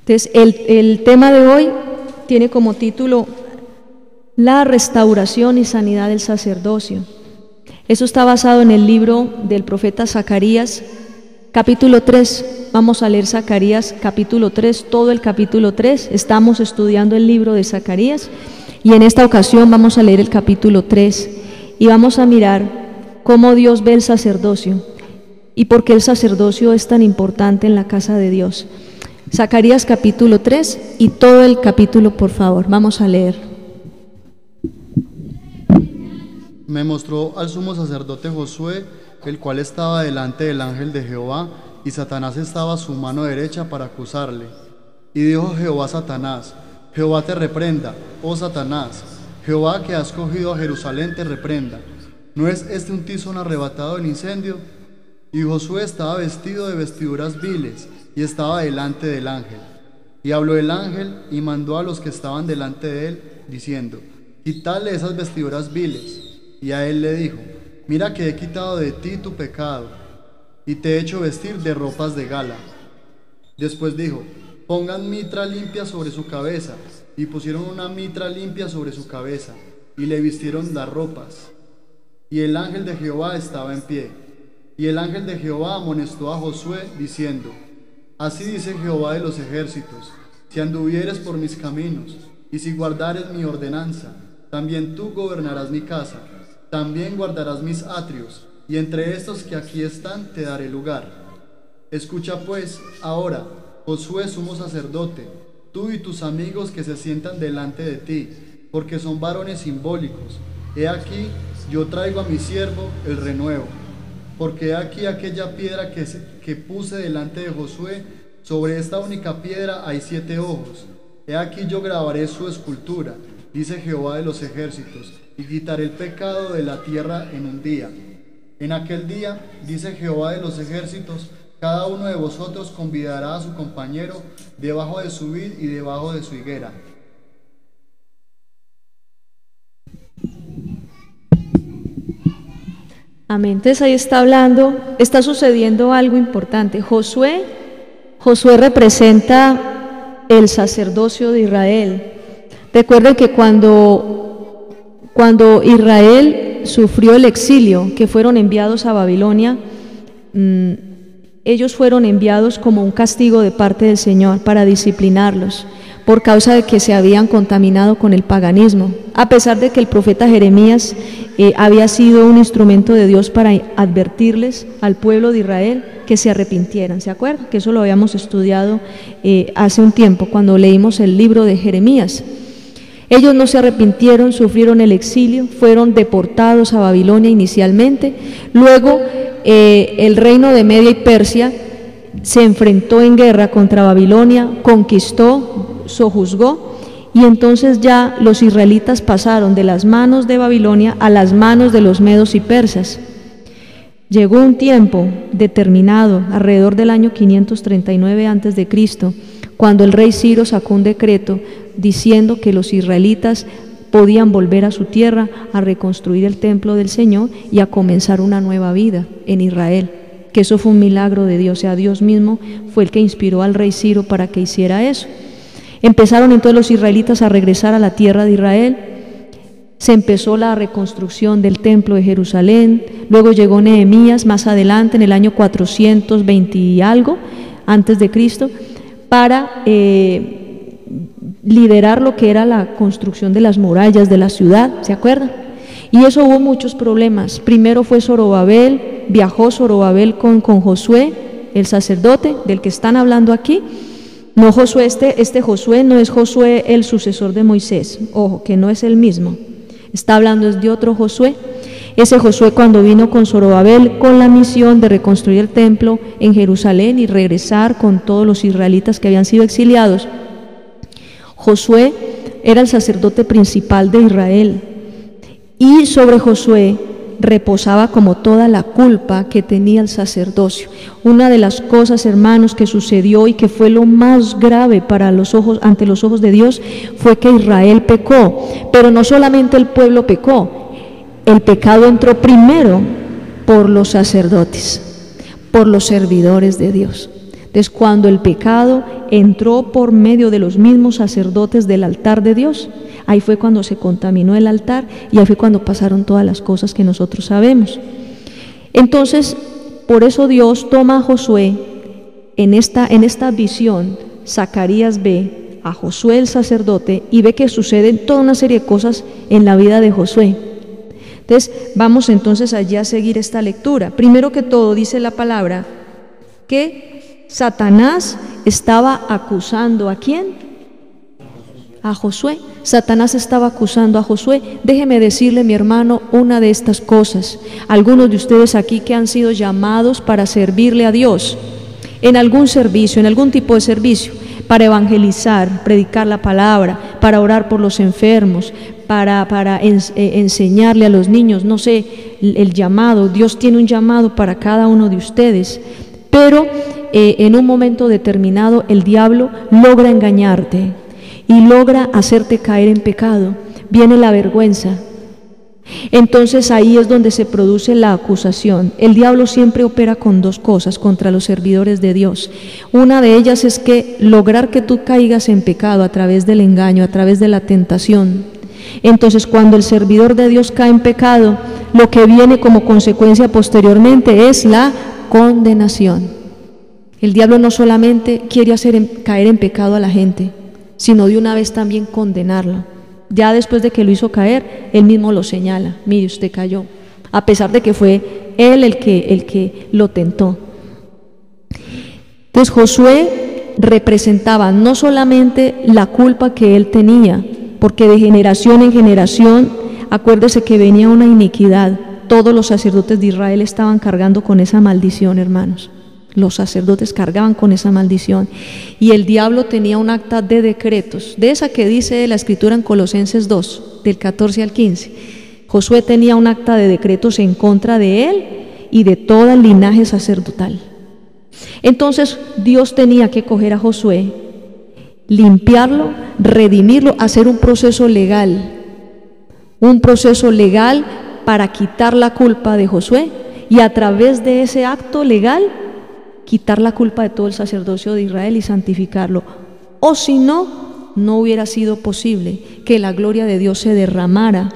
Entonces, el tema de hoy tiene como título La restauración y sanidad del sacerdocio. Eso está basado en el libro del profeta Zacarías, capítulo 3. Vamos a leer Zacarías, capítulo 3, todo el capítulo 3. Estamos estudiando el libro de Zacarías y en esta ocasión vamos a leer el capítulo 3 y vamos a mirar cómo Dios ve el sacerdocio y por qué el sacerdocio es tan importante en la casa de Dios. Zacarías capítulo 3 y todo el capítulo, por favor, vamos a leer. Me mostró al sumo sacerdote Josué, el cual estaba delante del ángel de Jehová, y Satanás estaba a su mano derecha para acusarle. Y dijo Jehová a Satanás: Jehová te reprenda, oh Satanás. Jehová, que has cogido a Jerusalén, te reprenda. ¿No es este un tizón arrebatado del incendio? Y Josué estaba vestido de vestiduras viles, y estaba delante del ángel. Y habló el ángel, y mandó a los que estaban delante de él, diciendo: Quitadle esas vestiduras viles. Y a él le dijo: Mira que he quitado de ti tu pecado, y te he hecho vestir de ropas de gala. Después dijo: Pongan mitra limpia sobre su cabeza. Y pusieron una mitra limpia sobre su cabeza, y le vistieron las ropas. Y el ángel de Jehová estaba en pie. Y el ángel de Jehová amonestó a Josué, diciendo: Así dice Jehová de los ejércitos: Si anduvieres por mis caminos, y si guardares mi ordenanza, también tú gobernarás mi casa, también guardarás mis atrios, y entre estos que aquí están te daré lugar. Escucha pues ahora, Josué sumo sacerdote, tú y tus amigos que se sientan delante de ti, porque son varones simbólicos. He aquí, yo traigo a mi siervo el renuevo. Porque he aquí aquella piedra que puse delante de Josué, sobre esta única piedra hay 7 ojos. He aquí yo grabaré su escultura, dice Jehová de los ejércitos, y quitaré el pecado de la tierra en un día. En aquel día, dice Jehová de los ejércitos, cada uno de vosotros convidará a su compañero debajo de su vid y debajo de su higuera. Amén. Entonces ahí está sucediendo algo importante. Josué representa el sacerdocio de Israel. Recuerden que cuando Israel sufrió el exilio, que fueron enviados a Babilonia, ellos fueron enviados como un castigo de parte del Señor para disciplinarlos, por causa de que se habían contaminado con el paganismo, a pesar de que el profeta Jeremías había sido un instrumento de Dios para advertirles al pueblo de Israel que se arrepintieran. ¿Se acuerdan? Que eso lo habíamos estudiado hace un tiempo, cuando leímos el libro de Jeremías. Ellos no se arrepintieron, sufrieron el exilio, fueron deportados a Babilonia inicialmente, luego el reino de Media y Persia se enfrentó en guerra contra Babilonia, conquistó, sojuzgó, y entonces ya los israelitas pasaron de las manos de Babilonia a las manos de los medos y persas. Llegó un tiempo determinado, alrededor del año 539 a.C., cuando el rey Ciro sacó un decreto diciendo que los israelitas podían volver a su tierra, a reconstruir el templo del Señor y a comenzar una nueva vida en Israel, que eso fue un milagro de Dios. O sea, Dios mismo fue el que inspiró al rey Ciro para que hiciera eso. Empezaron entonces los israelitas a regresar a la tierra de Israel, se empezó la reconstrucción del templo de Jerusalén, luego llegó Nehemías más adelante en el año 420 y algo antes de Cristo para liderar lo que era la construcción de las murallas de la ciudad, ¿se acuerdan? Y eso hubo muchos problemas. Primero fue Zorobabel, viajó Zorobabel con Josué, el sacerdote del que están hablando aquí. No Josué, este Josué no es Josué el sucesor de Moisés, ojo, que no es el mismo. Está hablando es de otro Josué. Ese Josué, cuando vino con Zorobabel con la misión de reconstruir el templo en Jerusalén y regresar con todos los israelitas que habían sido exiliados, Josué era el sacerdote principal de Israel, y sobre Josué reposaba como toda la culpa que tenía el sacerdocio. Una de las cosas, hermanos, que sucedió y que fue lo más grave para ante los ojos de Dios fue que Israel pecó, pero no solamente el pueblo pecó, el pecado entró primero por los sacerdotes, por los servidores de Dios. Entonces, cuando el pecado entró por medio de los mismos sacerdotes del altar de Dios. Ahí fue cuando se contaminó el altar y ahí fue cuando pasaron todas las cosas que nosotros sabemos. Entonces, por eso Dios toma a Josué en esta visión. Zacarías ve a Josué el sacerdote y ve que suceden toda una serie de cosas en la vida de Josué. Entonces, vamos entonces allí a seguir esta lectura. Primero que todo, dice la palabra que Satanás estaba acusando ¿a quién? A Josué. Satanás estaba acusando a Josué. Déjeme decirle, mi hermano, una de estas cosas. Algunos de ustedes aquí que han sido llamados para servirle a Dios en algún servicio, en algún tipo de servicio, para evangelizar, predicar la palabra, para orar por los enfermos, para enseñarle a los niños, no sé, el llamado. Dios tiene un llamado para cada uno de ustedes, pero en un momento determinado el diablo logra engañarte y logra hacerte caer en pecado. Viene la vergüenza. Entonces ahí es donde se produce la acusación. El diablo siempre opera con dos cosas contra los servidores de Dios. Una de ellas es que lograr que tú caigas en pecado a través del engaño, a través de la tentación. Entonces cuando el servidor de Dios cae en pecado, lo que viene como consecuencia posteriormente es la condenación. El diablo no solamente quiere hacer caer en pecado a la gente, sino de una vez también condenarlo. Ya después de que lo hizo caer, él mismo lo señala: mire, usted cayó, a pesar de que fue él el que lo tentó. Entonces Josué representaba no solamente la culpa que él tenía, porque de generación en generación, acuérdese que venía una iniquidad. Todos los sacerdotes de Israel estaban cargando con esa maldición, hermanos. Los sacerdotes cargaban con esa maldición y el diablo tenía un acta de decretos, de esa que dice la escritura en Colosenses 2, del 14 al 15. Josué tenía un acta de decretos en contra de él y de todo el linaje sacerdotal. Entonces Dios tenía que coger a Josué, limpiarlo, redimirlo, hacer un proceso legal para quitar la culpa de Josué y a través de ese acto legal quitar la culpa de todo el sacerdocio de Israel y santificarlo. O si no, no hubiera sido posible que la gloria de Dios se derramara,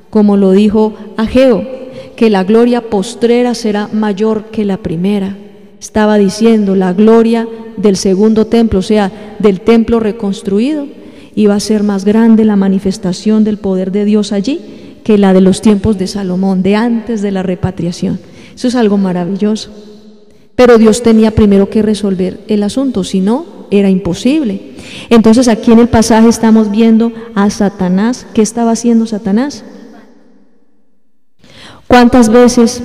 como lo dijo Ageo, que la gloria postrera será mayor que la primera. Estaba diciendo, la gloria del segundo templo, o sea, del templo reconstruido, iba a ser más grande la manifestación del poder de Dios allí que la de los tiempos de Salomón, de antes de la repatriación. Eso es algo maravilloso. Pero Dios tenía primero que resolver el asunto, si no, era imposible. Entonces aquí en el pasaje estamos viendo a Satanás. ¿Qué estaba haciendo Satanás? ¿Cuántas veces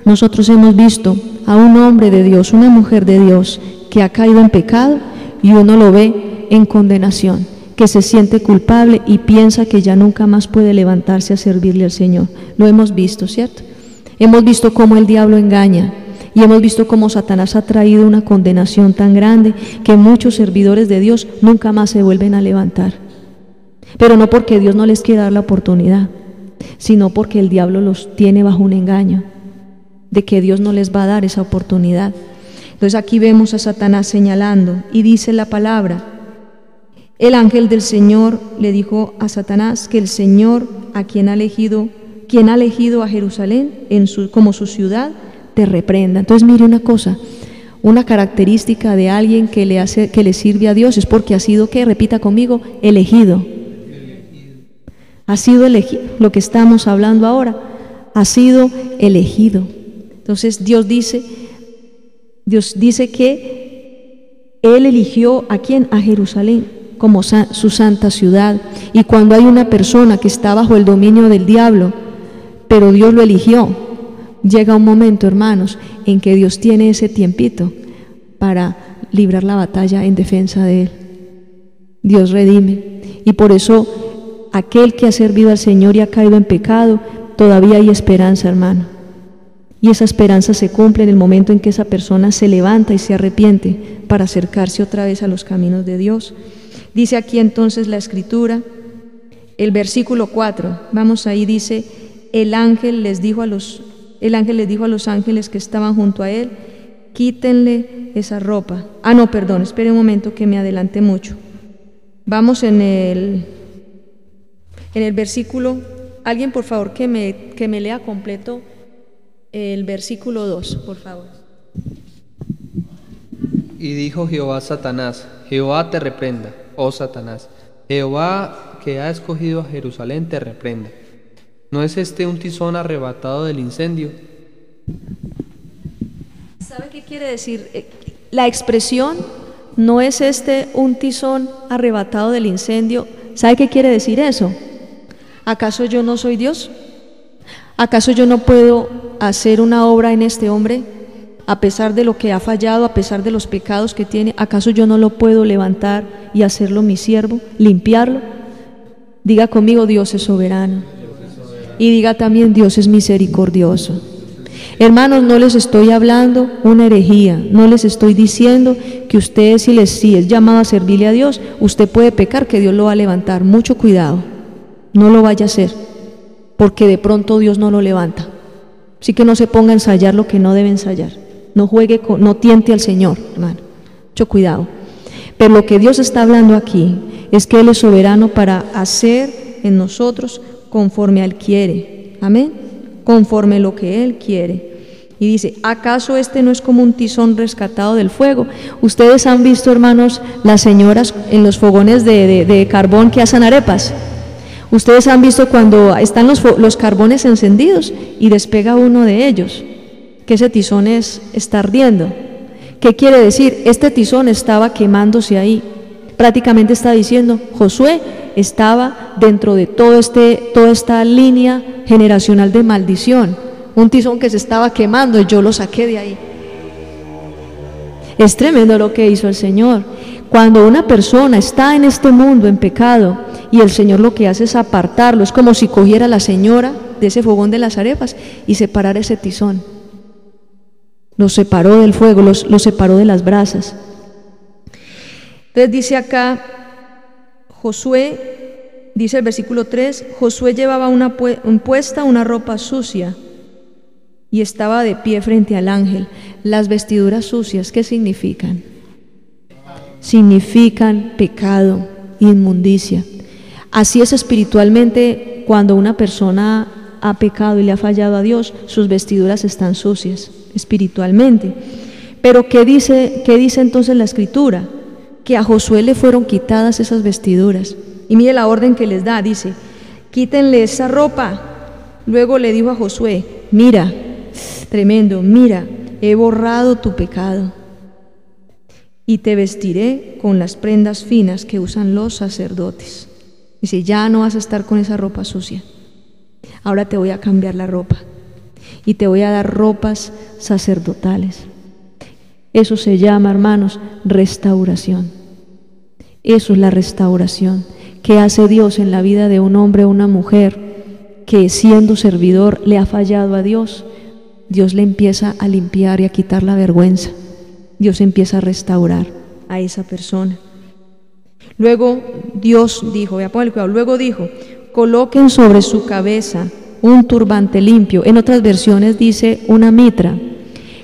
nosotros hemos visto a un hombre de Dios, una mujer de Dios, que ha caído en pecado y uno lo ve en condenación, que se siente culpable y piensa que ya nunca más puede levantarse a servirle al Señor? Lo hemos visto, ¿cierto? Hemos visto cómo el diablo engaña. Y hemos visto cómo Satanás ha traído una condenación tan grande que muchos servidores de Dios nunca más se vuelven a levantar. Pero no porque Dios no les quiera dar la oportunidad, sino porque el diablo los tiene bajo un engaño de que Dios no les va a dar esa oportunidad. Entonces aquí vemos a Satanás señalando y dice la palabra: el ángel del Señor le dijo a Satanás que el Señor, a quien ha elegido a Jerusalén como su ciudad, te reprenda. Entonces mire una cosa, una característica de alguien que le sirve a Dios es porque ha sido, ¿qué? Repita conmigo, elegido. Ha sido elegido. Lo que estamos hablando ahora, ha sido elegido. Entonces Dios dice que Él eligió ¿a quién? A Jerusalén como su santa ciudad. Y cuando hay una persona que está bajo el dominio del diablo, pero Dios lo eligió, llega un momento, hermanos, en que Dios tiene ese tiempito para librar la batalla en defensa de Él. Dios redime. Y por eso, aquel que ha servido al Señor y ha caído en pecado, todavía hay esperanza, hermano. Y esa esperanza se cumple en el momento en que esa persona se levanta y se arrepiente para acercarse otra vez a los caminos de Dios. Dice aquí entonces la Escritura, el versículo 4, vamos ahí, dice: el ángel les dijo a los ángeles que estaban junto a él quítenle esa ropa. Ah, no, perdón, espere un momento que me adelanté mucho. Vamos en el versículo, alguien por favor que me lea completo el versículo 2, por favor. Y dijo Jehová a Satanás: Jehová te reprenda, oh Satanás. Jehová, que ha escogido a Jerusalén, te reprenda. ¿No es este un tizón arrebatado del incendio? ¿Sabe qué quiere decir? La expresión, ¿no es este un tizón arrebatado del incendio? ¿Sabe qué quiere decir eso? ¿Acaso yo no soy Dios? ¿Acaso yo no puedo hacer una obra en este hombre? A pesar de lo que ha fallado, a pesar de los pecados que tiene, ¿acaso yo no lo puedo levantar y hacerlo mi siervo, limpiarlo? Diga conmigo: Dios es soberano. Y diga también: Dios es misericordioso. Hermanos, no les estoy hablando una herejía, no les estoy diciendo que usted, si es llamado a servirle a Dios, usted puede pecar, que Dios lo va a levantar. Mucho cuidado, no lo vaya a hacer, porque de pronto Dios no lo levanta. Así que no se ponga a ensayar lo que no debe ensayar. No juegue no tiente al Señor, hermano. Mucho cuidado. Pero lo que Dios está hablando aquí es que Él es soberano para hacer en nosotros conforme a Él quiere. Amén. Conforme lo que Él quiere. Y dice: ¿acaso este no es como un tizón rescatado del fuego? Ustedes han visto, hermanos, las señoras en los fogones de carbón que hacen arepas. Ustedes han visto cuando están los carbones encendidos y despega uno de ellos, que ese tizón está ardiendo. ¿Qué quiere decir? Este tizón estaba quemándose ahí. Prácticamente está diciendo: Josué estaba dentro de toda esta línea generacional de maldición. Un tizón que se estaba quemando y yo lo saqué de ahí. Es tremendo lo que hizo el Señor. Cuando una persona está en este mundo en pecado y el Señor lo que hace es apartarlo, es como si cogiera a la señora de ese fogón de las arepas y separara ese tizón. Los separó del fuego, los separó de las brasas. Entonces dice acá, Josué, dice el versículo 3, Josué llevaba puesta una ropa sucia y estaba de pie frente al ángel. Las vestiduras sucias, ¿qué significan? Significan pecado, inmundicia. Así es espiritualmente, cuando una persona ha pecado y le ha fallado a Dios, sus vestiduras están sucias espiritualmente. Pero ¿qué dice entonces la Escritura? Que a Josué le fueron quitadas esas vestiduras. Y mire la orden que les da, dice: quítenle esa ropa. Luego le dijo a Josué: mira, tremendo, mira, he borrado tu pecado y te vestiré con las prendas finas que usan los sacerdotes. Dice: ya no vas a estar con esa ropa sucia. Ahora te voy a cambiar la ropa y te voy a dar ropas sacerdotales. Eso se llama, hermanos, restauración. Eso es la restauración que hace Dios en la vida de un hombre o una mujer que, siendo servidor, le ha fallado a Dios. Dios le empieza a limpiar y a quitar la vergüenza. Dios empieza a restaurar a esa persona. Luego Dios dijo, vea, ponle cuidado, luego dijo: coloquen sobre su cabeza un turbante limpio. En otras versiones dice una mitra.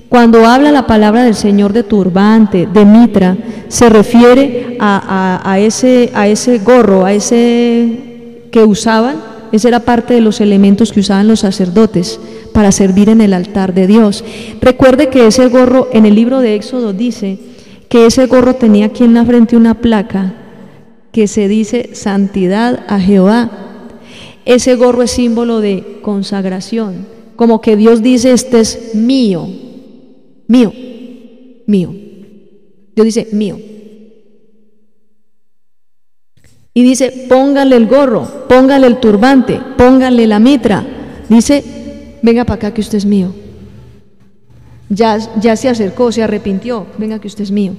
Cuando habla la palabra del Señor de turbante, de mitra, se refiere a ese gorro, a ese que usaban. Ese era parte de los elementos que usaban los sacerdotes para servir en el altar de Dios. Recuerde que ese gorro, en el libro de Éxodo dice que ese gorro tenía aquí en la frente una placa que se dice santidad a Jehová. Ese gorro es símbolo de consagración, como que Dios dice: este es mío, mío, mío. Dios dice: mío. Y dice: póngale el gorro, póngale el turbante, póngale la mitra. Dice: venga para acá que usted es mío. Ya se acercó, se arrepintió, venga que usted es mío.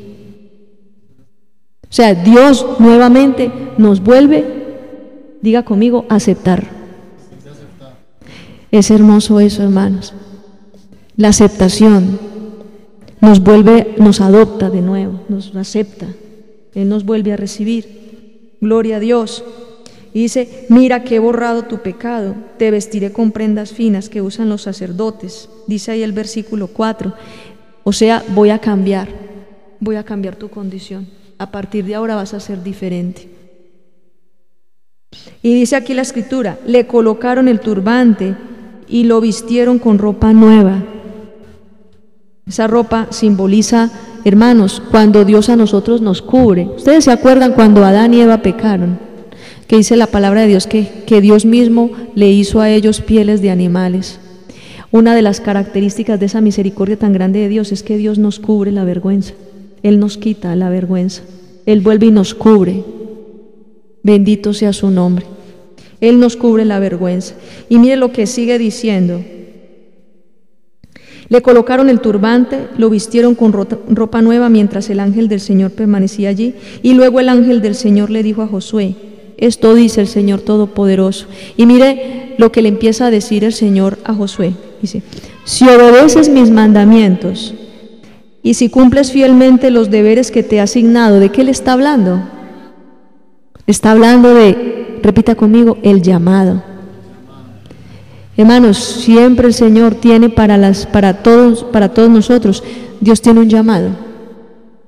O sea, Dios nuevamente nos vuelve, diga conmigo, a aceptar. Es hermoso eso, hermanos. La aceptación nos vuelve, nos adopta de nuevo, nos acepta. Él nos vuelve a recibir. Gloria a Dios. Y dice: mira que he borrado tu pecado, te vestiré con prendas finas que usan los sacerdotes. Dice ahí el versículo 4. O sea, voy a cambiar tu condición. A partir de ahora vas a ser diferente. Y dice aquí la escritura, le colocaron el turbante y lo vistieron con ropa nueva. Esa ropa simboliza, hermanos, cuando Dios a nosotros nos cubre. Ustedes se acuerdan cuando Adán y Eva pecaron, que dice la palabra de Dios que Dios mismo le hizo a ellos pieles de animales. Una de las características de esa misericordia tan grande de Dios es que Dios nos cubre la vergüenza. Él nos quita la vergüenza. Él vuelve y nos cubre. Bendito sea su nombre. Él nos cubre la vergüenza. Y mire lo que sigue diciendo. Le colocaron el turbante, lo vistieron con ropa nueva mientras el ángel del Señor permanecía allí. Y luego el ángel del Señor le dijo a Josué, esto dice el Señor Todopoderoso. Y mire lo que le empieza a decir el Señor a Josué. Dice, si obedeces mis mandamientos y si cumples fielmente los deberes que te he asignado, ¿de qué le está hablando? Está hablando de, repita conmigo, el llamado. Hermanos, siempre el Señor tiene para todos nosotros, Dios tiene un llamado.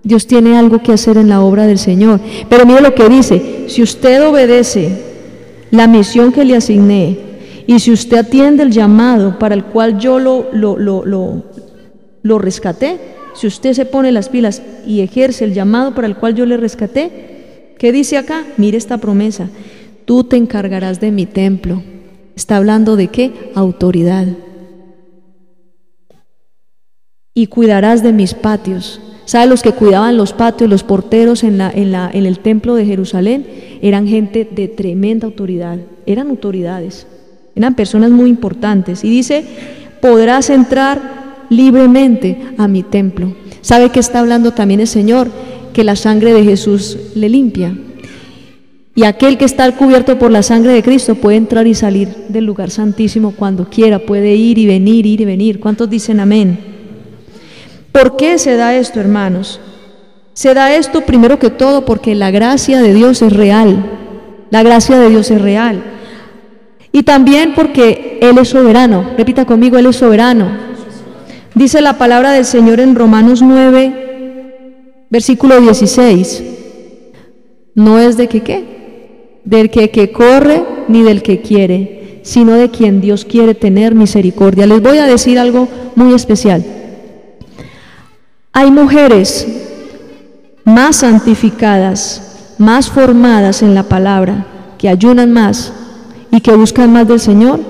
Dios tiene algo que hacer en la obra del Señor. Pero mire lo que dice, si usted obedece la misión que le asigné y si usted atiende el llamado para el cual yo lo rescaté, si usted se pone las pilas y ejerce el llamado para el cual yo le rescaté, ¿qué dice acá? Mire esta promesa, tú te encargarás de mi templo. Está hablando de ¿qué? Autoridad. Y cuidarás de mis patios. ¿Sabe? Los que cuidaban los patios, los porteros en el templo de Jerusalén, eran gente de tremenda autoridad. Eran autoridades, eran personas muy importantes. Y dice, podrás entrar libremente a mi templo. ¿Sabe qué está hablando también el Señor? Que la sangre de Jesús le limpia. Y aquel que está cubierto por la sangre de Cristo puede entrar y salir del lugar santísimo cuando quiera, puede ir y venir. ¿Cuántos dicen amén? ¿Por qué se da esto, hermanos? Se da esto primero que todo porque la gracia de Dios es real. La gracia de Dios es real. Y también porque Él es soberano. Repita conmigo, Él es soberano. Dice la palabra del Señor en Romanos 9, versículo 16. No es de que ¿qué? Del que corre ni del que quiere, sino de quien Dios quiere tener misericordia. Les voy a decir algo muy especial. Hay mujeres más santificadas, más formadas en la palabra, que ayunan más y que buscan más del Señor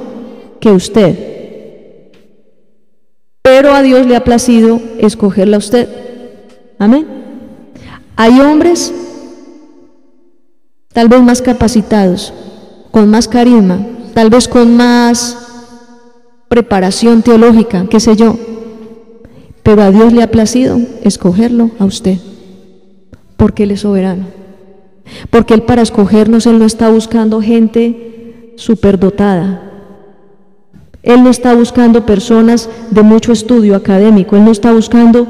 que usted. Pero a Dios le ha placido escogerla a usted. Amén. Hay hombres tal vez más capacitados, con más carisma, tal vez con más preparación teológica, qué sé yo, pero a Dios le ha placido escogerlo a usted, porque Él es soberano, porque Él para escogernos, Él no está buscando gente superdotada, Él no está buscando personas de mucho estudio académico, Él no está buscando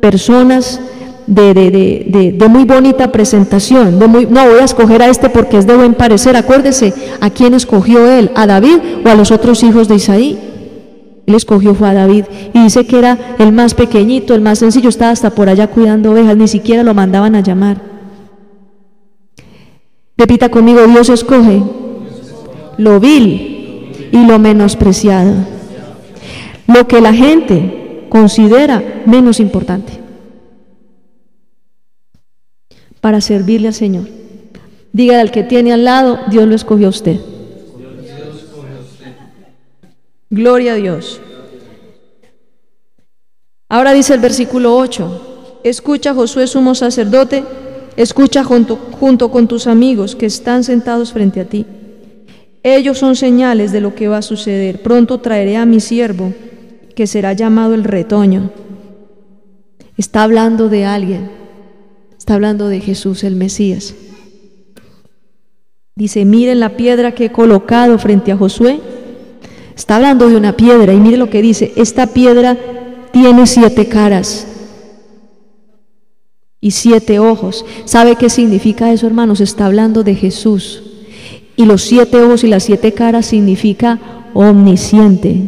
personas de muy bonita presentación, no voy a escoger a este porque es de buen parecer. Acuérdese, ¿a quién escogió Él? ¿A David o a los otros hijos de Isaí? Él escogió fue a David y dice que era el más pequeñito, el más sencillo, estaba hasta por allá cuidando ovejas, ni siquiera lo mandaban a llamar. Repita conmigo, Dios escoge lo vil y lo menospreciado, lo que la gente considera menos importante, para servirle al Señor. Dígale al que tiene al lado, Dios lo escogió a usted. Gloria a Dios. Ahora dice el versículo 8, escucha Josué sumo sacerdote, escucha junto con tus amigos que están sentados frente a ti. Ellos son señales de lo que va a suceder. Pronto traeré a mi siervo, que será llamado el retoño. Está hablando de alguien, está hablando de Jesús, el Mesías. Dice, miren la piedra que he colocado frente a Josué. Está hablando de una piedra y mire lo que dice, esta piedra tiene 7 caras y 7 ojos. ¿Sabe qué significa eso, hermanos? Está hablando de Jesús. Y los 7 ojos y las 7 caras significa omnisciente.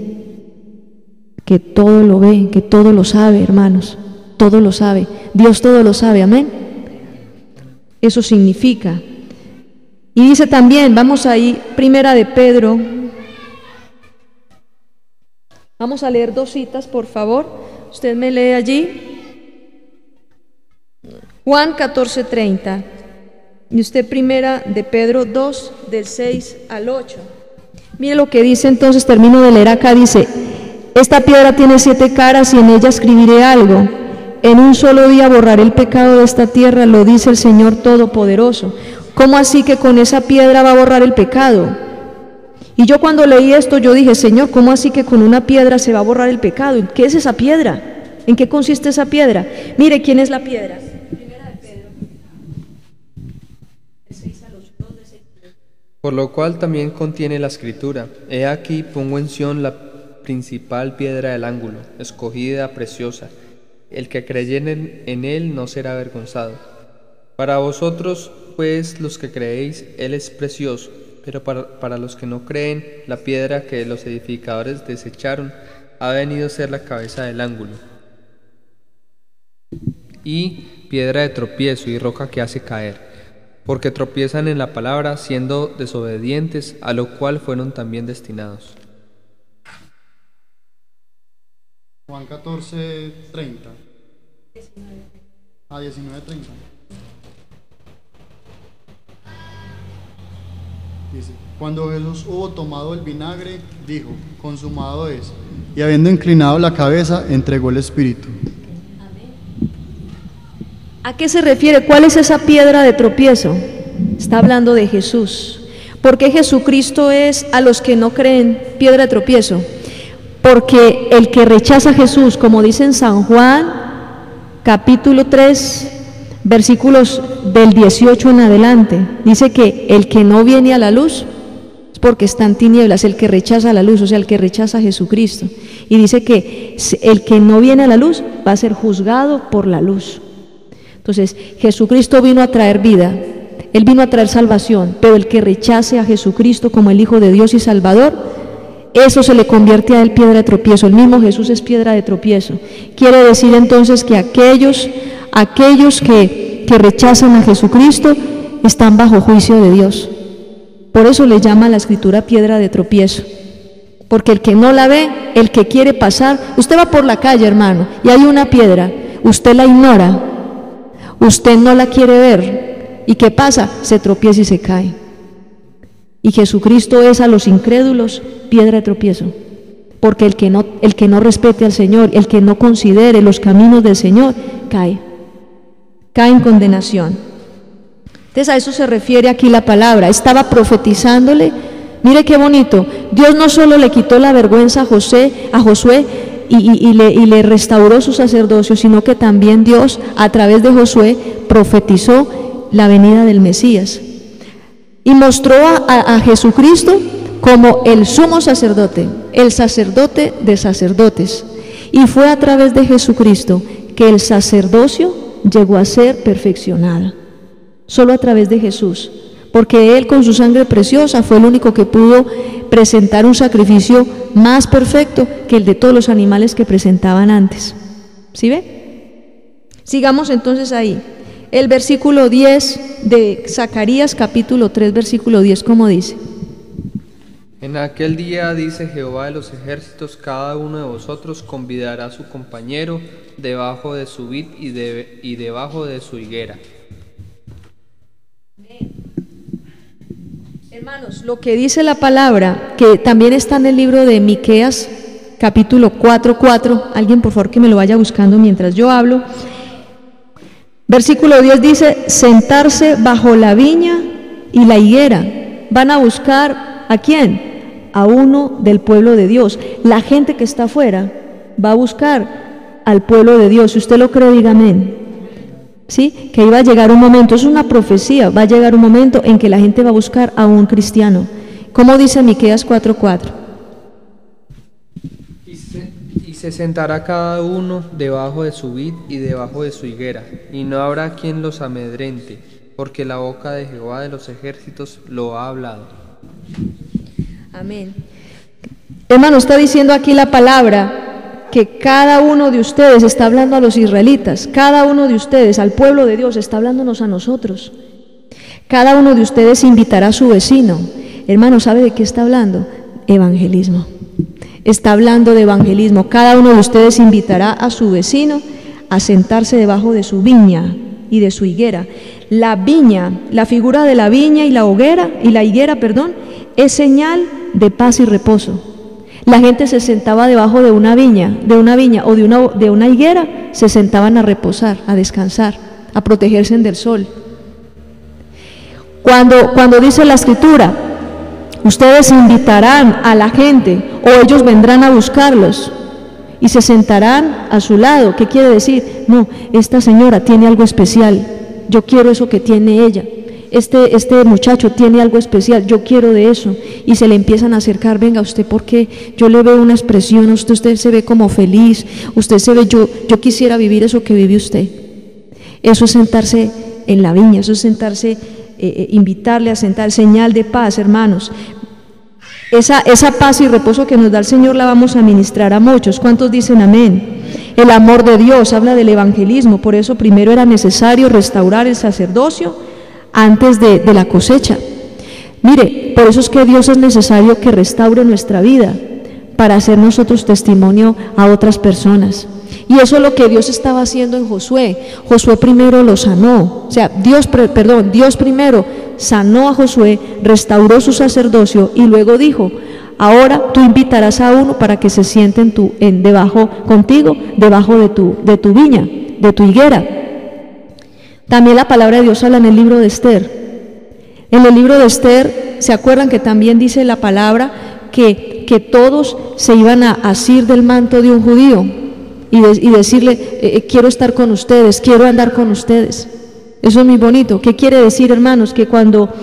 que todo lo ve, que todo lo sabe, hermanos, todo lo sabe. Dios todo lo sabe, amén. Eso significa. Y dice también, vamos ahí, Primera de Pedro. Vamos a leer 2 citas, por favor. Usted me lee allí. Juan 14:30. Y usted Primera de Pedro 2, del 6 al 8. Mire lo que dice entonces, termino de leer acá, dice: esta piedra tiene 7 caras y en ella escribiré algo. En un solo día borraré el pecado de esta tierra, lo dice el Señor Todopoderoso. ¿Cómo así que con esa piedra va a borrar el pecado? Y yo cuando leí esto, yo dije, Señor, ¿cómo así que con una piedra se va a borrar el pecado? ¿Qué es esa piedra? ¿En qué consiste esa piedra? Mire, ¿quién es la piedra? Primera de Pedro, del 6 al 8, 2 de 6. Por lo cual también contiene la Escritura: he aquí pongo en Sión la principal piedra del ángulo, escogida, preciosa. El que creyere en él no será avergonzado. Para vosotros, pues, los que creéis, él es precioso, pero para los que no creen, la piedra que los edificadores desecharon ha venido a ser la cabeza del ángulo, y piedra de tropiezo y roca que hace caer, porque tropiezan en la palabra, siendo desobedientes, a lo cual fueron también destinados. Juan 14:30. 19:30. Dice: cuando Jesús hubo tomado el vinagre, dijo: consumado es. Y habiendo inclinado la cabeza, entregó el Espíritu. ¿A qué se refiere? ¿Cuál es esa piedra de tropiezo? Está hablando de Jesús. ¿Por qué Jesucristo es a los que no creen piedra de tropiezo? Porque el que rechaza a Jesús, como dice en San Juan, capítulo 3, versículos del 18 en adelante, dice que el que no viene a la luz es porque está en tinieblas, el que rechaza la luz, o sea, el que rechaza a Jesucristo. Y dice que el que no viene a la luz va a ser juzgado por la luz. Entonces, Jesucristo vino a traer vida, Él vino a traer salvación, pero el que rechace a Jesucristo como el Hijo de Dios y Salvador, eso se le convierte a él piedra de tropiezo. El mismo Jesús es piedra de tropiezo. Quiere decir entonces que aquellos que rechazan a Jesucristo están bajo juicio de Dios. Por eso le llama a la Escritura piedra de tropiezo. Porque el que no la ve, el que quiere pasar, usted va por la calle, hermano, y hay una piedra, usted la ignora, usted no la quiere ver, ¿y qué pasa? Se tropieza y se cae. Y Jesucristo es a los incrédulos piedra de tropiezo, porque el que no respete al Señor, el que no considere los caminos del Señor, cae en condenación. Entonces a eso se refiere aquí la palabra. Estaba profetizándole. Mire qué bonito. Dios no solo le quitó la vergüenza a Josué y le restauró su sacerdocio, sino que también Dios a través de Josué profetizó la venida del Mesías y mostró a Jesucristo como el sumo sacerdote, el sacerdote de sacerdotes. Y fue a través de Jesucristo que el sacerdocio llegó a ser perfeccionado. Solo a través de Jesús, porque Él con su sangre preciosa fue el único que pudo presentar un sacrificio más perfecto que el de todos los animales que presentaban antes. ¿Sí ve? Sigamos entonces ahí. El versículo 10 de Zacarías, capítulo 3, versículo 10, ¿cómo dice? En aquel día, dice Jehová de los ejércitos, cada uno de vosotros convidará a su compañero debajo de su vid y debajo de su higuera. Hermanos, lo que dice la palabra, que también está en el libro de Miqueas, capítulo 4:4, alguien por favor que me lo vaya buscando mientras yo hablo. Versículo 10 dice: sentarse bajo la viña y la higuera. Van a buscar ¿a quién? A uno del pueblo de Dios. La gente que está afuera va a buscar al pueblo de Dios. Si usted lo cree, diga amén. ¿Sí? Que iba a llegar un momento, es una profecía, va a llegar un momento en que la gente va a buscar a un cristiano. ¿Cómo dice Miqueas 4:4? Y se sentará cada uno debajo de su vid y debajo de su higuera, y no habrá quien los amedrente, porque la boca de Jehová de los ejércitos lo ha hablado. Amén. Hermano, está diciendo aquí la palabra que cada uno de ustedes está hablando a los israelitas, cada uno de ustedes, al pueblo de Dios, está hablándonos a nosotros. Cada uno de ustedes invitará a su vecino. Hermano, ¿sabe de qué está hablando? Evangelismo. Está hablando de evangelismo. Cada uno de ustedes invitará a su vecino a sentarse debajo de su viña y de su higuera. La viña, la figura de la viña y la higuera, es señal de paz y reposo. La gente se sentaba debajo de una viña o de una higuera, se sentaban a reposar, a descansar, a protegerse del sol. Cuando dice la Escritura, ustedes invitarán a la gente o ellos vendrán a buscarlos y se sentarán a su lado, ¿qué quiere decir? No, esta señora tiene algo especial, yo quiero eso que tiene ella. Este muchacho tiene algo especial, yo quiero de eso. Y se le empiezan a acercar, venga, usted, porque yo le veo una expresión, usted se ve como feliz, usted se ve, yo quisiera vivir eso que vive usted. Eso es sentarse en la viña, eso es sentarse, invitarle a sentar, señal de paz, hermanos. Esa paz y reposo que nos da el Señor la vamos a ministrar a muchos. ¿Cuántos dicen amén? El amor de Dios habla del evangelismo, por eso primero era necesario restaurar el sacerdocio antes de la cosecha. Mire, por eso es que Dios es necesario que restaure nuestra vida para hacer nosotros testimonio a otras personas. Y eso es lo que Dios estaba haciendo en Josué. Josué primero lo sanó, o sea, Dios primero sanó a Josué, restauró su sacerdocio y luego dijo, ahora tú invitarás a uno para que se siente debajo de tu viña, de tu higuera. También la palabra de Dios habla en el libro de Esther. En el libro de Esther, ¿se acuerdan que también dice la palabra que todos se iban a asir del manto de un judío y decirle, quiero estar con ustedes, quiero andar con ustedes? Eso es muy bonito. ¿Qué quiere decir, hermanos? Que cuando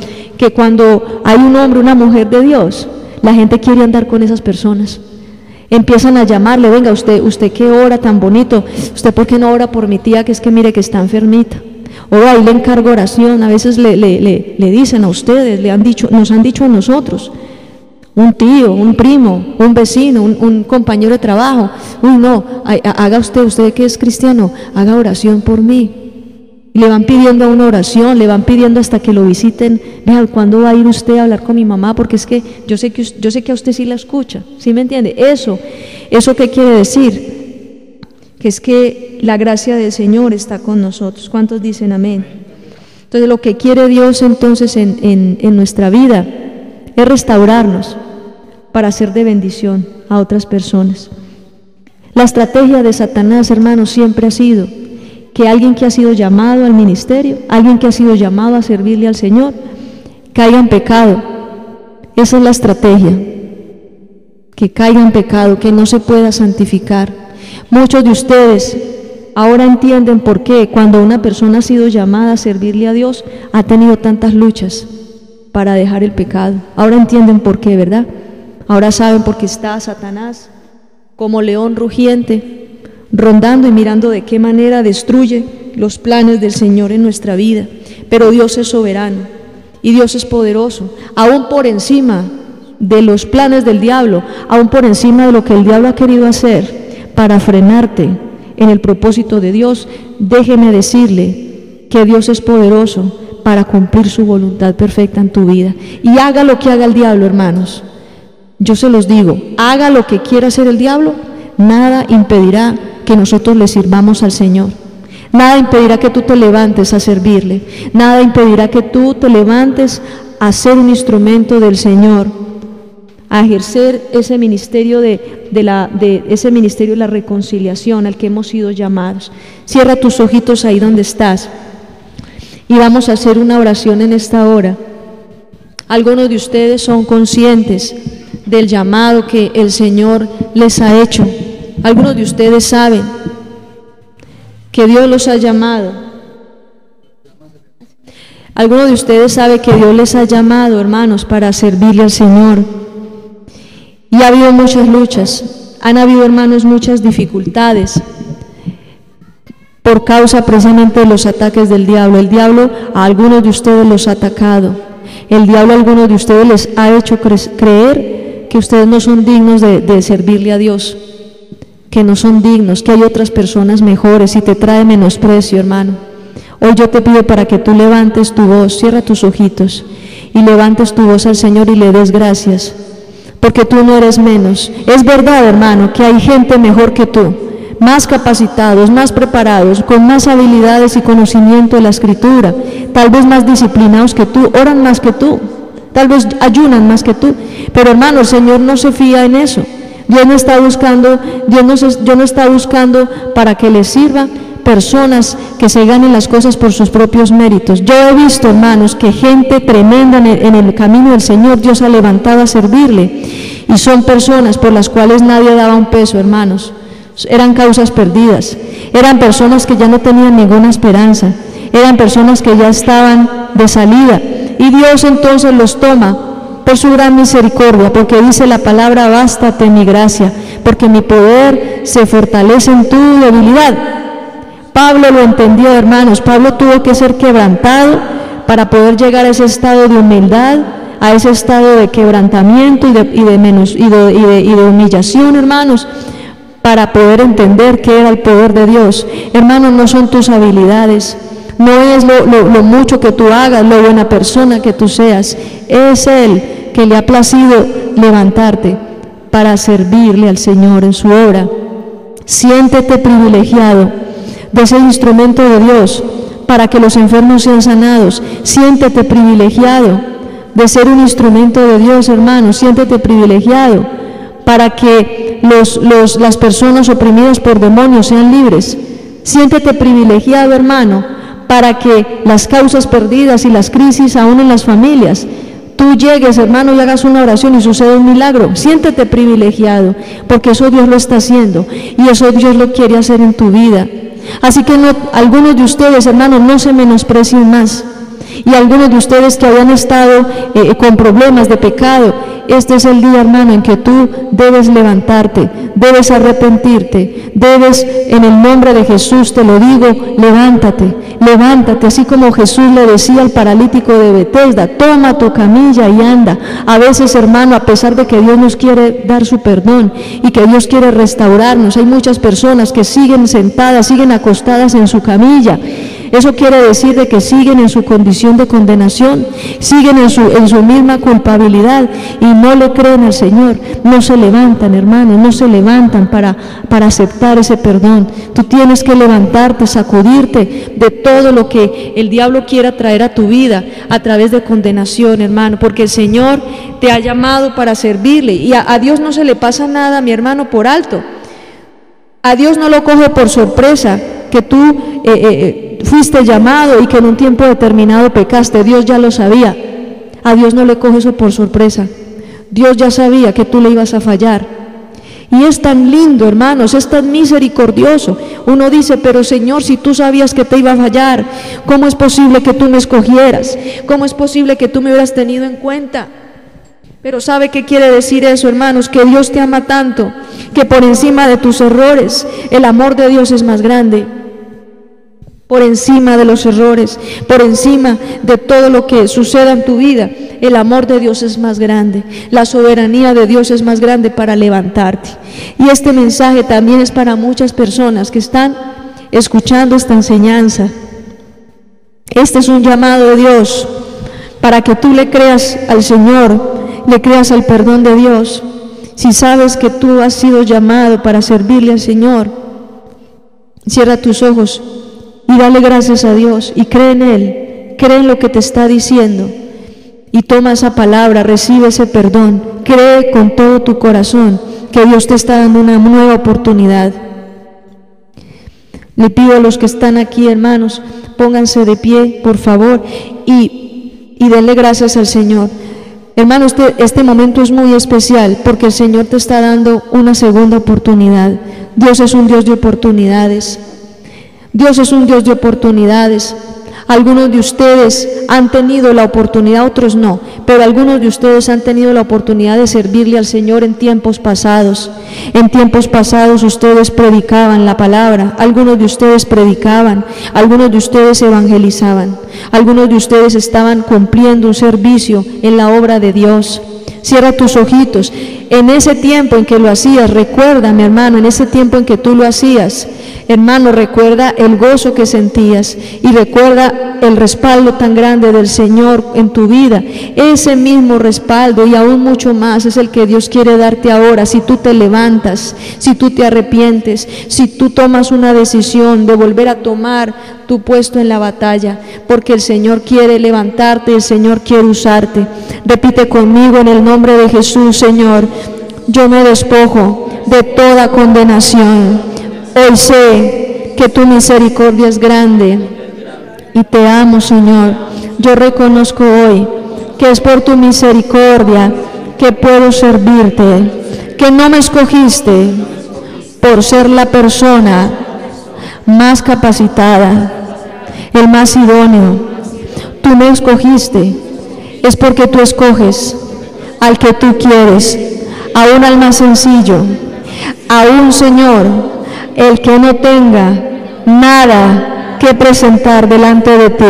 hay un hombre, una mujer de Dios, la gente quiere andar con esas personas. Empiezan a llamarle, venga, usted que ora tan bonito, usted por qué no ora por mi tía que es que mire que está enfermita. O ahí le encargo oración, a veces le dicen a ustedes, nos han dicho a nosotros, un tío, un primo, un vecino, un compañero de trabajo, uy no, haga usted que es cristiano, haga oración por mí. Y le van pidiendo una oración, le van pidiendo hasta que lo visiten, vean, ¿cuándo va a ir usted a hablar con mi mamá? Porque es que yo sé que a usted sí la escucha, ¿sí me entiende? ¿Eso qué quiere decir? Que es que la gracia del Señor está con nosotros. ¿Cuántos dicen amén? Entonces lo que quiere Dios entonces en nuestra vida es restaurarnos para ser de bendición a otras personas. La estrategia de Satanás, hermanos, siempre ha sido que alguien que ha sido llamado al ministerio, alguien que ha sido llamado a servirle al Señor, caiga en pecado. Esa es la estrategia, que caiga en pecado, que no se pueda santificar. Muchos de ustedes ahora entienden por qué cuando una persona ha sido llamada a servirle a Dios ha tenido tantas luchas para dejar el pecado. Ahora entienden por qué, ¿verdad? Ahora saben por qué está Satanás como león rugiente, rondando y mirando de qué manera destruye los planes del Señor en nuestra vida. Pero Dios es soberano y Dios es poderoso, aún por encima de los planes del diablo, aún por encima de lo que el diablo ha querido hacer para frenarte en el propósito de Dios. Déjeme decirle que Dios es poderoso para cumplir su voluntad perfecta en tu vida. Y haga lo que haga el diablo, hermanos, yo se los digo, haga lo que quiera hacer el diablo, nada impedirá que nosotros le sirvamos al Señor. Nada impedirá que tú te levantes a servirle. Nada impedirá que tú te levantes a ser un instrumento del Señor, a ejercer ese ministerio ese ministerio de la reconciliación al que hemos sido llamados. Cierra tus ojitos ahí donde estás y vamos a hacer una oración en esta hora. Algunos de ustedes son conscientes del llamado que el Señor les ha hecho. Algunos de ustedes saben que Dios los ha llamado. Algunos de ustedes saben que Dios les ha llamado, hermanos, para servirle al Señor. Y ha habido muchas luchas, han habido, hermanos, muchas dificultades por causa precisamente de los ataques del diablo. El diablo a algunos de ustedes los ha atacado. El diablo a algunos de ustedes les ha hecho creer que ustedes no son dignos de servirle a Dios. que no son dignos, que hay otras personas mejores y te trae menosprecio, hermano. Hoy yo te pido para que tú levantes tu voz, cierra tus ojitos y levantes tu voz al Señor y le des gracias, porque tú no eres menos. Es verdad, hermano, que hay gente mejor que tú, más capacitados, más preparados, con más habilidades y conocimiento de la Escritura, tal vez más disciplinados que tú, oran más que tú, tal vez ayunan más que tú, pero hermano, el Señor no se fía en eso. Dios no está buscando para que le sirva personas que se ganen las cosas por sus propios méritos. Yo he visto, hermanos, que gente tremenda en el camino del Señor, Dios ha levantado a servirle, y son personas por las cuales nadie daba un peso, hermanos. Eran causas perdidas, eran personas que ya no tenían ninguna esperanza, eran personas que ya estaban de salida, y Dios entonces los toma por su gran misericordia, porque dice la palabra: bástate mi gracia, porque mi poder se fortalece en tu debilidad. Pablo lo entendió, hermanos. Pablo tuvo que ser quebrantado para poder llegar a ese estado de humildad, a ese estado de quebrantamiento y de humillación, hermanos, para poder entender qué era el poder de Dios. Hermanos, no son tus habilidades, no es lo mucho que tú hagas, lo buena persona que tú seas, es Él que le ha placido levantarte para servirle al Señor en su obra. Siéntete privilegiado de ser instrumento de Dios para que los enfermos sean sanados. Siéntete privilegiado de ser un instrumento de Dios, hermano. Siéntete privilegiado para que las personas oprimidas por demonios sean libres. Siéntete privilegiado, hermano, para que las causas perdidas y las crisis aún en las familias, tú llegues, hermano, y hagas una oración y sucede un milagro. Siéntete privilegiado, porque eso Dios lo está haciendo y eso Dios lo quiere hacer en tu vida. Así que algunos de ustedes, hermanos, no se menosprecien más. Y algunos de ustedes que habían estado con problemas de pecado, este es el día, hermano, en que tú debes levantarte, debes arrepentirte, debes, en el nombre de Jesús te lo digo, levántate, así como Jesús le decía al paralítico de Betesda: toma tu camilla y anda. A veces, hermano, a pesar de que Dios nos quiere dar su perdón y que Dios quiere restaurarnos, hay muchas personas que siguen sentadas, siguen acostadas en su camilla. Eso quiere decir de que siguen en su condición de condenación, siguen en su misma culpabilidad y no le creen al Señor. No se levantan, hermanos, no se levantan para aceptar ese perdón. Tú tienes que levantarte, sacudirte de todo lo que el diablo quiera traer a tu vida a través de condenación, hermano, porque el Señor te ha llamado para servirle, y a Dios no se le pasa nada, mi hermano, por alto. A Dios no lo coge por sorpresa que tú fuiste llamado y que en un tiempo determinado pecaste. Dios ya lo sabía. A Dios no le coge eso por sorpresa. Dios ya sabía que tú le ibas a fallar. Y es tan lindo, hermanos, es tan misericordioso. Uno dice: pero Señor, si tú sabías que te iba a fallar, ¿cómo es posible que tú me escogieras? ¿Cómo es posible que tú me hubieras tenido en cuenta? Pero ¿sabe qué quiere decir eso, hermanos? Que Dios te ama tanto, que por encima de tus errores, el amor de Dios es más grande. Por encima de los errores, por encima de todo lo que suceda en tu vida, el amor de Dios es más grande, la soberanía de Dios es más grande para levantarte. Y este mensaje también es para muchas personas que están escuchando esta enseñanza. Este es un llamado de Dios para que tú le creas al Señor, le creas al perdón de Dios. Si sabes que tú has sido llamado para servirle al Señor, cierra tus ojos y dale gracias a Dios y cree en Él, cree en lo que te está diciendo y toma esa palabra, recibe ese perdón, cree con todo tu corazón que Dios te está dando una nueva oportunidad. Le pido a los que están aquí, hermanos, pónganse de pie, por favor, y denle gracias al Señor. Hermanos, este momento es muy especial porque el Señor te está dando una segunda oportunidad. Dios es un Dios de oportunidades. Dios es un Dios de oportunidades. Algunos de ustedes han tenido la oportunidad, otros no, pero algunos de ustedes han tenido la oportunidad de servirle al Señor en tiempos pasados. En tiempos pasados ustedes predicaban la palabra, algunos de ustedes predicaban, algunos de ustedes evangelizaban, algunos de ustedes estaban cumpliendo un servicio en la obra de Dios. Cierra tus ojitos. En ese tiempo en que lo hacías, recuerda, mi hermano, en ese tiempo en que tú lo hacías, hermano, recuerda el gozo que sentías y recuerda el respaldo tan grande del Señor en tu vida. Ese mismo respaldo y aún mucho más es el que Dios quiere darte ahora, si tú te levantas, si tú te arrepientes, si tú tomas una decisión de volver a tomar tu puesto en la batalla, porque el Señor quiere levantarte, el Señor quiere usarte. Repite conmigo en el nombre de Jesús: Señor, yo me despojo de toda condenación. Hoy sé que tu misericordia es grande y te amo, Señor. Yo reconozco hoy que es por tu misericordia que puedo servirte, que no me escogiste por ser la persona más capacitada, el más idóneo. Tú me escogiste, es porque tú escoges al que tú quieres, aún al más sencillo, aún, Señor, el que no tenga nada que presentar delante de ti.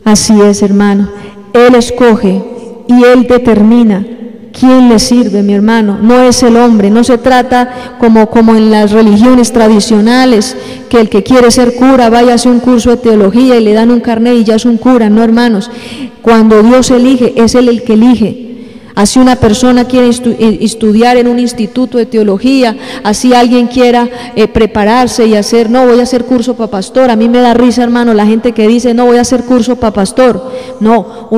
Así es, hermano, Él escoge y Él determina quién le sirve, mi hermano. No es el hombre, no se trata como en las religiones tradicionales, que el que quiere ser cura vaya a hacer un curso de teología y le dan un carnet y ya es un cura. No, hermanos, cuando Dios elige, es Él el que elige. Así una persona quiere estudiar en un instituto de teología, así alguien quiera prepararse y hacer, no, voy a hacer curso para pastor. A mí me da risa, hermano, la gente que dice, no, voy a hacer curso para pastor. No,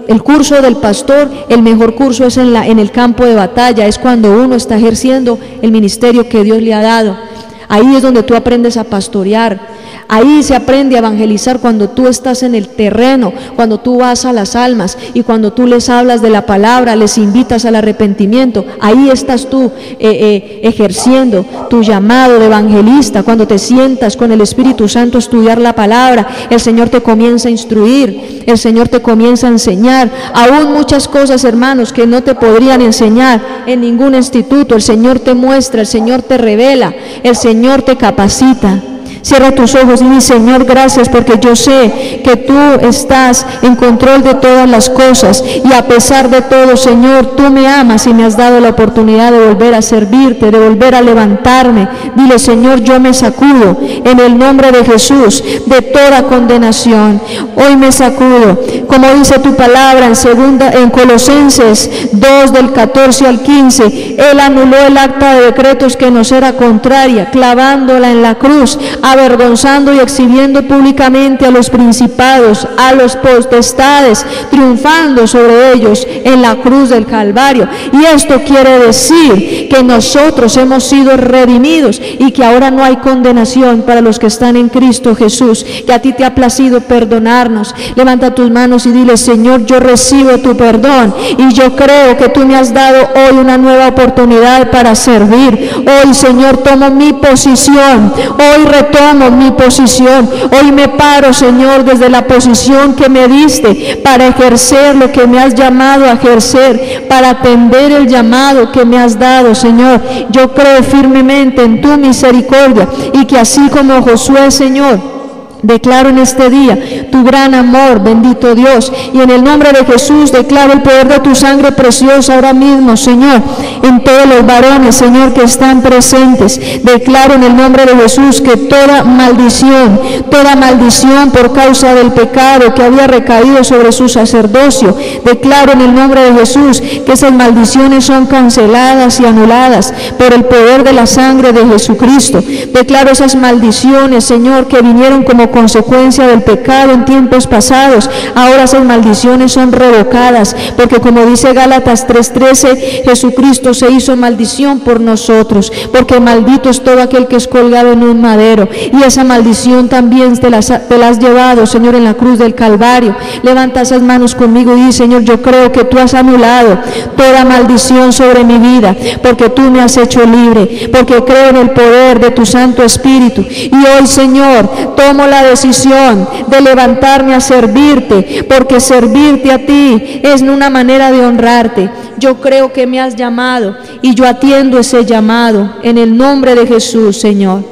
el curso del pastor, el mejor curso es en el campo de batalla, es cuando uno está ejerciendo el ministerio que Dios le ha dado. Ahí es donde tú aprendes a pastorear. Ahí se aprende a evangelizar, cuando tú estás en el terreno, cuando tú vas a las almas y cuando tú les hablas de la palabra, les invitas al arrepentimiento. Ahí estás tú ejerciendo tu llamado de evangelista. Cuando te sientas con el Espíritu Santo a estudiar la palabra, el Señor te comienza a instruir, el Señor te comienza a enseñar. Aún muchas cosas, hermanos, que no te podrían enseñar en ningún instituto. El Señor te muestra, el Señor te revela, el Señor te capacita. Cierra tus ojos y di: Señor, gracias, porque yo sé que tú estás en control de todas las cosas, y a pesar de todo, Señor, tú me amas y me has dado la oportunidad de volver a servirte, de volver a levantarme. Dile: Señor, yo me sacudo en el nombre de Jesús de toda condenación. Hoy me sacudo, como dice tu palabra en Colosenses 2 del 14 al 15, Él anuló el acta de decretos que nos era contraria, clavándola en la cruz, avergonzando y exhibiendo públicamente a los principados, a los potestades, triunfando sobre ellos en la cruz del Calvario. Y esto quiere decir que nosotros hemos sido redimidos y que ahora no hay condenación para los que están en Cristo Jesús, que a ti te ha placido perdonarnos. Levanta tus manos y dile: Señor, yo recibo tu perdón y yo creo que tú me has dado hoy una nueva oportunidad para servir. Hoy, Señor, tomo mi posición, hoy retomo mi posición, hoy me paro, Señor, desde la posición que me diste para ejercer lo que me has llamado a ejercer, para atender el llamado que me has dado, Señor. Yo creo firmemente en tu misericordia y que así como Josué, Señor, declaro en este día tu gran amor, bendito Dios, y en el nombre de Jesús declaro el poder de tu sangre preciosa ahora mismo, Señor, en todos los varones, Señor, que están presentes. Declaro en el nombre de Jesús que toda maldición por causa del pecado que había recaído sobre su sacerdocio, declaro en el nombre de Jesús que esas maldiciones son canceladas y anuladas por el poder de la sangre de Jesucristo. Declaro esas maldiciones, Señor, que vinieron como consecuencia del pecado en tiempos pasados, ahora esas maldiciones son revocadas, porque como dice Gálatas 3:13, Jesucristo se hizo maldición por nosotros, porque maldito es todo aquel que es colgado en un madero, y esa maldición también te la has llevado, Señor, en la cruz del Calvario. Levanta esas manos conmigo y di: Señor, yo creo que tú has anulado toda maldición sobre mi vida, porque tú me has hecho libre, porque creo en el poder de tu Santo Espíritu. Y hoy, Señor, tomo la decisión de levantarme a servirte, porque servirte a ti es una manera de honrarte. Yo creo que me has llamado y yo atiendo ese llamado en el nombre de Jesús, Señor.